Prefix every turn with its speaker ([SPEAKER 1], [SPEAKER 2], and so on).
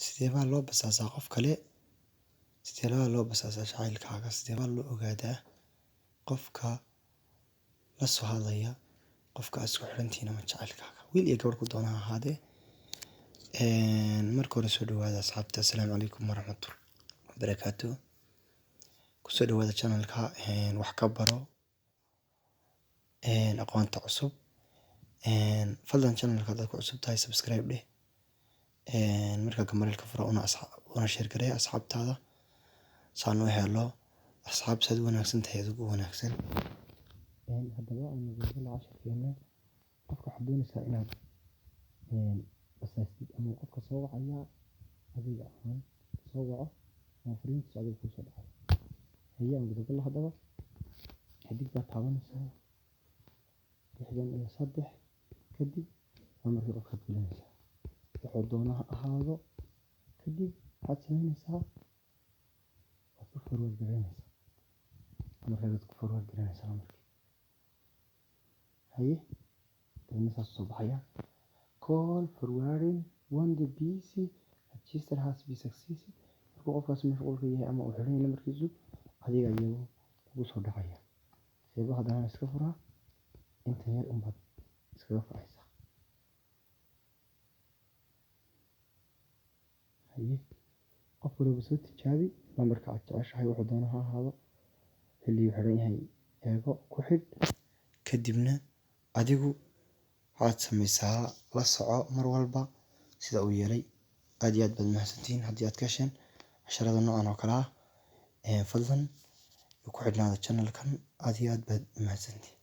[SPEAKER 1] sidee baa loo basaasaa qof kale, sidee baa loo basaasaa jacaylkaaga, sidee baa loo ogaadaa qofka la soo hadlaya, qofka aad isku xirantihiin ama jacaylkaaga, wiil iyo gabar ku doona ha ahaadee. Marka hore soo dhawaada asxaabta, assalaamu calaykum waraxmatullahi wabarakaatuh. Kusoo dhawaada channelka wax ka baro aqoonta cusub. Fadlan channelka haddaad ku cusub tahay subscribe dheh, markaa gambarelka furo una share garee asxaabtaada saan u helo asxaab saad u wanaagsan tahay ugu wanaagsan. Haddaba aynu gudbino casharkeena. Qofka waxaad doonaysaa inaad basaastid ama qofka soo wacaya adiga ahaan soo waco ama fariintiisa adiga ku soo dhacay. Hay'aan gudbino haddaba kadib baad taabanaysaa 63 kadib markii qofka filanaysa wuxuu doona ha ahaado. Kadib waxaad samaynaysaa waad ku forward gareynaysaa markaad ku forward gareynaysaa markii dabna saas soo baxaya call forwarding when the busy register has been successful. Markuu qofkaas mashquulka yahay ama uu xiran yahay markiisu adiga ayuu kugu soo dhacaya. Seebo haddana iska furaa inta yar baad iskaga furaysaa. Qof walba soo tijaabi lambarka aad jeceshahay wuxuu doona ha ahaado, xilli uu xiran yahay eego ku xidh. Kadibna adigu waxaad samaysaa la soco mar walba sida uu yeelay. Aad iyo aad baad mahadsantihiin haddii aad ka hesheen casharada noocan oo kale ah. Fadlan ku xidhnaada channelkan. Aad iyo aad baad mahadsantihiin.